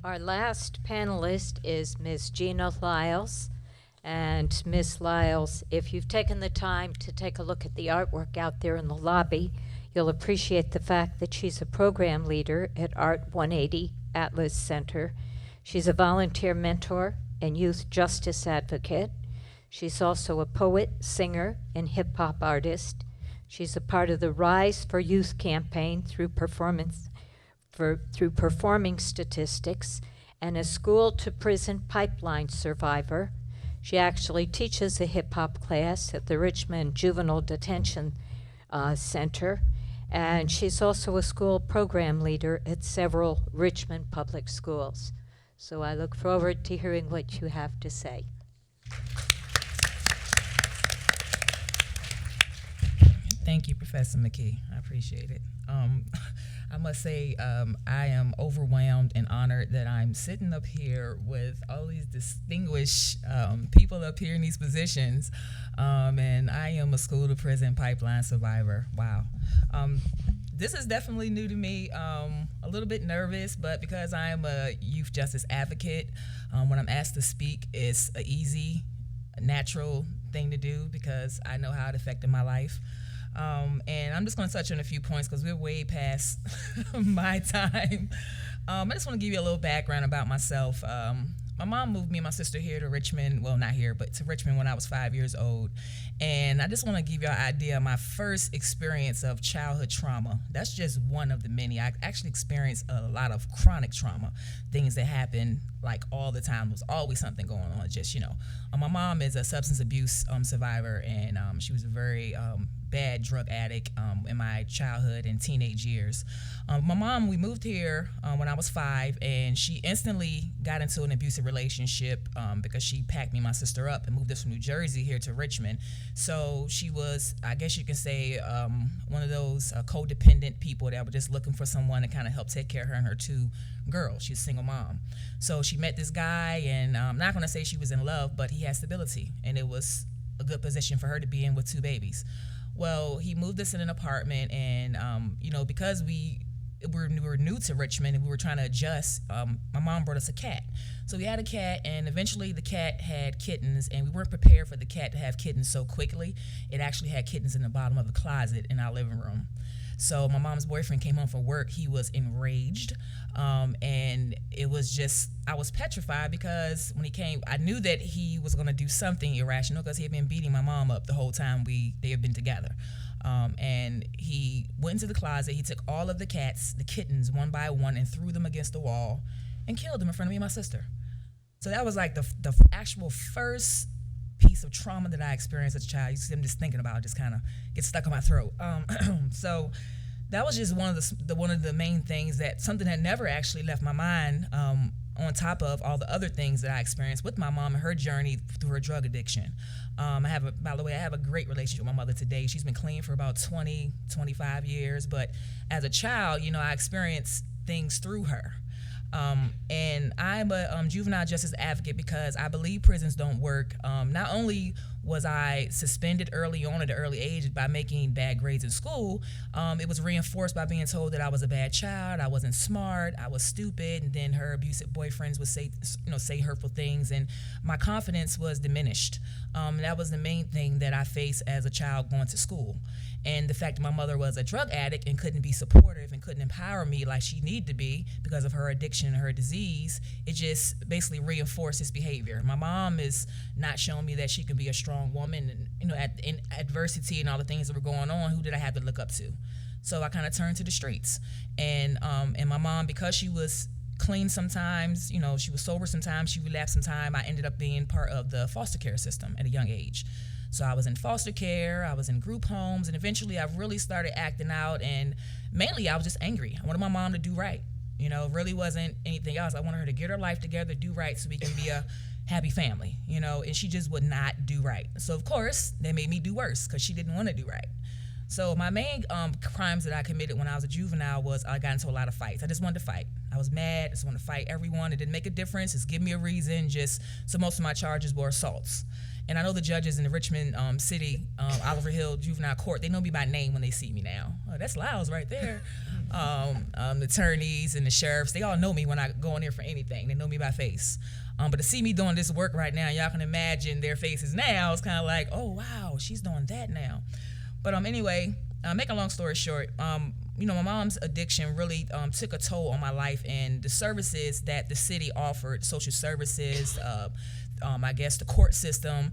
Our last panelist is Ms. Gina Lyles. And Ms. Lyles, if you've taken the time to take a look at the artwork out there in the lobby, you'll appreciate the fact that she's a program leader at Art 180 Atlas Center. She's a volunteer mentor and youth justice advocate. She's also a poet, singer, and hip-hop artist. She's a part of the Rise for Youth campaign through performing statistics, and a school-to-prison pipeline survivor. She actually teaches a hip-hop class at the Richmond Juvenile Detention Center, and she's also a school program leader at several Richmond public schools. So I look forward to hearing what you have to say. Thank you, Professor McKee. I appreciate it. I must say I am overwhelmed and honored that I'm sitting up here with all these distinguished people up here in these positions, and I am a school-to-prison pipeline survivor. Wow. This is definitely new to me. A little bit nervous, but because I am a youth justice advocate, when I'm asked to speak, it's an easy, natural thing to do because I know how it affected my life. And I'm just going to touch on a few points because we're way past my time. I just want to give you a little background about myself. My mom moved me and my sister here to Richmond, well, not here, but to Richmond when I was 5 years old. And I just want to give you an idea of my first experience of childhood trauma. That's just one of the many. I actually experienced a lot of chronic trauma, things that happen like all the time. There was always something going on, just, my mom is a substance abuse survivor, and she was a very bad drug addict in my childhood and teenage years. My mom, we moved here when I was 5, and she instantly got into an abusive relationship because she packed me and my sister up and moved us from New Jersey here to Richmond. So she was, I guess you can say, one of those codependent people that were just looking for someone to kind of help take care of her and her 2 girls. She's a single mom. So she met this guy, and I'm not going to say she was in love, but he had stability, and it was a good position for her to be in with 2 babies. Well, he moved us in an apartment, and because we were new to Richmond and we were trying to adjust, my mom brought us a cat. So we had a cat, and eventually the cat had kittens, and we weren't prepared for the cat to have kittens so quickly. It actually had kittens in the bottom of the closet in our living room. So my mom's boyfriend came home from work. He was enraged, and it was just, I was petrified because when he came, I knew that he was going to do something irrational because he had been beating my mom up the whole time they had been together. And he went into the closet. He took all of the cats, the kittens, one by one, and threw them against the wall and killed them in front of me and my sister. So that was like the actual first piece of trauma that I experienced as a child. I'm just thinking about it, just kind of gets stuck in my throat. So that was just one of the main things, that something that never actually left my mind, on top of all the other things that I experienced with my mom and her journey through her drug addiction. By the way, I have a great relationship with my mother today. She's been clean for about 25 years, but as a child, I experienced things through her. And I'm a juvenile justice advocate because I believe prisons don't work. Not only was I suspended early on at an early age by making bad grades in school, it was reinforced by being told that I was a bad child, I wasn't smart, I was stupid, and then her abusive boyfriends would say hurtful things, and my confidence was diminished. That was the main thing that I faced as a child going to school. And the fact that my mother was a drug addict and couldn't be supportive and couldn't empower me like she needed to be because of her addiction and her disease, it just basically reinforced this behavior. My mom is not showing me that she can be a strong woman, and in adversity and all the things that were going on, who did I have to look up to? So I kind of turned to the streets. And my mom, because she was clean sometimes, she was sober sometimes, she relapsed sometimes, I ended up being part of the foster care system at a young age. So I was in foster care, I was in group homes, and eventually I really started acting out, and mainly I was just angry. I wanted my mom to do right. It really wasn't anything else. I wanted her to get her life together, do right, so we can be a happy family, and she just would not do right. So of course, that made me do worse because she didn't want to do right. So my main crimes that I committed when I was a juvenile was I got into a lot of fights. I just wanted to fight. I was mad. I just wanted to fight everyone. It didn't make a difference. Just give me a reason. So most of my charges were assaults. And I know the judges in the Richmond City, Oliver Hill Juvenile Court, they know me by name when they see me now. Oh, that's Lyles right there. The attorneys and the sheriffs, they all know me when I go in there for anything. They know me by face. But to see me doing this work right now, y'all can imagine their faces now. It's kind of like, oh, wow, she's doing that now. But anyway, make a long story short, my mom's addiction really took a toll on my life, and the services that the city offered, social services, I guess the court system,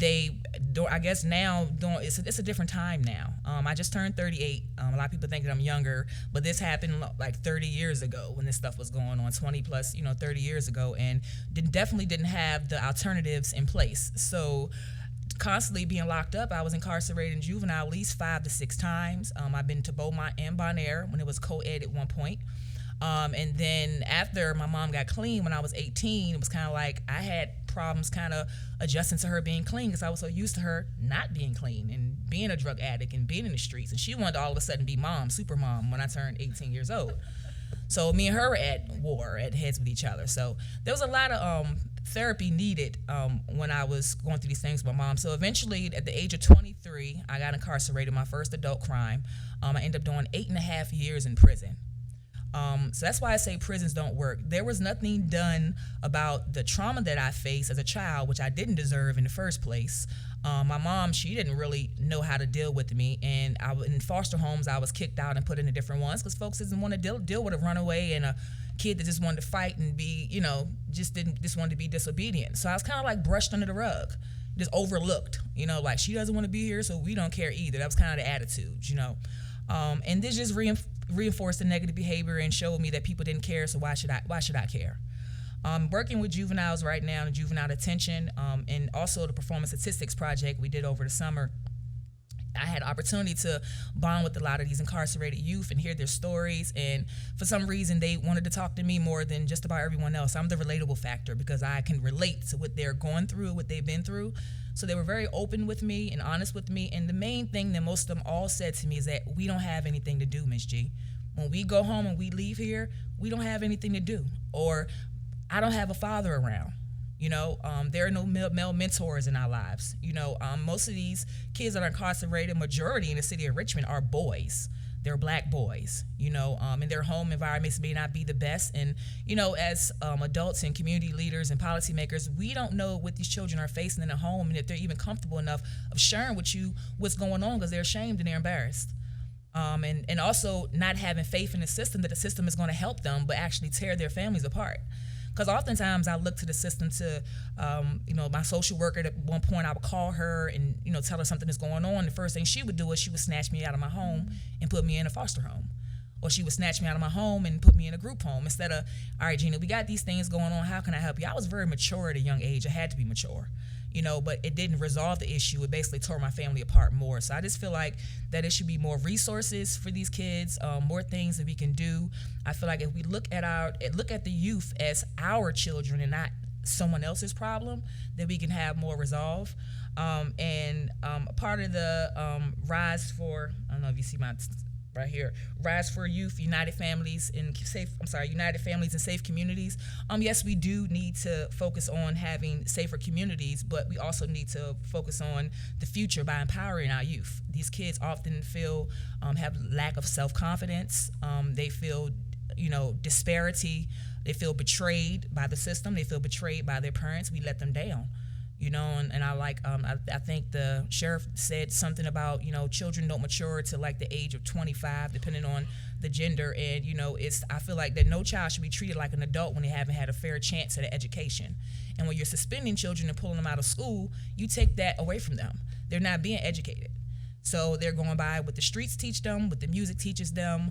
I guess now it's a different time now. I just turned 38. A lot of people think that I'm younger, but this happened like 30 years ago when this stuff was going on, 20 plus, 30 years ago, and definitely didn't have the alternatives in place. So constantly being locked up, I was incarcerated in juvenile at least 5 to 6 times. I've been to Beaumont and Bonaire when it was co-ed at one point. And then after my mom got clean when I was 18, it was kind of like I had problems kind of adjusting to her being clean because I was so used to her not being clean and being a drug addict and being in the streets. And she wanted to all of a sudden be super mom when I turned 18 years old. So me and her were at war, at heads with each other. So there was a lot of therapy needed when I was going through these things with my mom. So eventually, at the age of 23, I got incarcerated, my first adult crime. I ended up doing 8.5 years in prison. So that's why I say prisons don't work. There was nothing done about the trauma that I faced as a child, which I didn't deserve in the first place. My mom, she didn't really know how to deal with me, and in foster homes, I was kicked out and put into different ones because folks didn't want to deal with a runaway and a kid that just wanted to fight and be, just wanted to be disobedient. So I was kind of like brushed under the rug, just overlooked, like she doesn't want to be here, so we don't care either. That was kind of the attitude, and this just reinforced the negative behavior and showed me that people didn't care, so why should I care? Working with juveniles right now in juvenile detention, and also the Performance Statistics Project we did over the summer. I had opportunity to bond with a lot of these incarcerated youth and hear their stories, and for some reason they wanted to talk to me more than just about everyone else. I'm the relatable factor because I can relate to what they're going through, what they've been through. So they were very open with me and honest with me, and the main thing that most of them all said to me is that we don't have anything to do, Miss G. When we go home and we leave here, we don't have anything to do, or I don't have a father around. There are no male mentors in our lives. Most of these kids that are incarcerated, majority in the city of Richmond, are boys. They're black boys, and their home environments may not be the best. And, as adults and community leaders and policymakers, we don't know what these children are facing in a home and if they're even comfortable enough of sharing with you what's going on because they're ashamed and they're embarrassed. And also not having faith in the system, that the system is going to help them, but actually tear their families apart. Because oftentimes I look to the system to, my social worker, at one point I would call her and, tell her something is going on. The first thing she would do is she would snatch me out of my home and put me in a foster home. Or she would snatch me out of my home and put me in a group home instead of, all right, Gina, we got these things going on. How can I help you? I was very mature at a young age. I had to be mature, but it didn't resolve the issue. It basically tore my family apart more. So I just feel like that it should be more resources for these kids, more things that we can do. I feel like if we look at the youth as our children and not someone else's problem, then we can have more resolve. And a part of the Rise for, I don't know if you see my right here, Rise for Youth, United Families and Safe Communities. Yes, we do need to focus on having safer communities, but we also need to focus on the future by empowering our youth. These kids often have lack of self-confidence. They feel, disparity. They feel betrayed by the system. They feel betrayed by their parents. We let them down. And I think the sheriff said something about, children don't mature to like the age of 25, depending on the gender. And, I feel like that no child should be treated like an adult when they haven't had a fair chance at an education. And when you're suspending children and pulling them out of school, you take that away from them. They're not being educated. So they're going by what the streets teach them, what the music teaches them,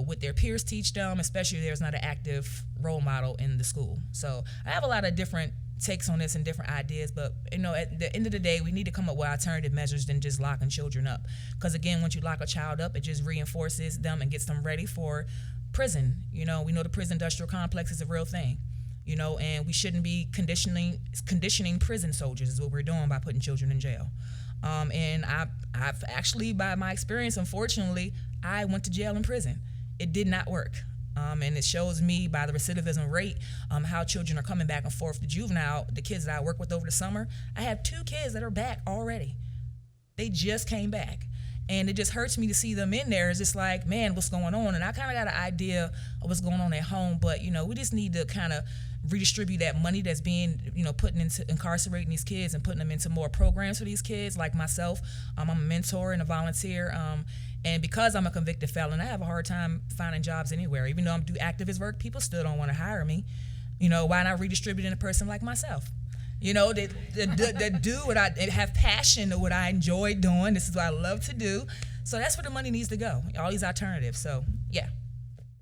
what their peers teach them, especially if there's not an active role model in the school. So I have a lot of different takes on this and different ideas, but at the end of the day, we need to come up with alternative measures than just locking children up. Because again, once you lock a child up, it just reinforces them and gets them ready for prison. We know the prison industrial complex is a real thing. And we shouldn't be conditioning prison soldiers is what we're doing by putting children in jail. And I've actually, by my experience, unfortunately, I went to jail and prison. It did not work. And it shows me by the recidivism rate how children are coming back and forth to juvenile. The kids that I work with over the summer, I have 2 kids that are back already. They just came back. And it just hurts me to see them in there. It's just like, man, what's going on? And I kind of got an idea of what's going on at home, but, we just need to kind of redistribute that money that's being, put into incarcerating these kids and putting them into more programs for these kids. Like myself, I'm a mentor and a volunteer. And because I'm a convicted felon, I have a hard time finding jobs anywhere. Even though I'm do activist work, people still don't want to hire me. Why not redistribute in a person like myself? That do what I have passion to what I enjoy doing. This is what I love to do. So that's where the money needs to go. All these alternatives. So yeah.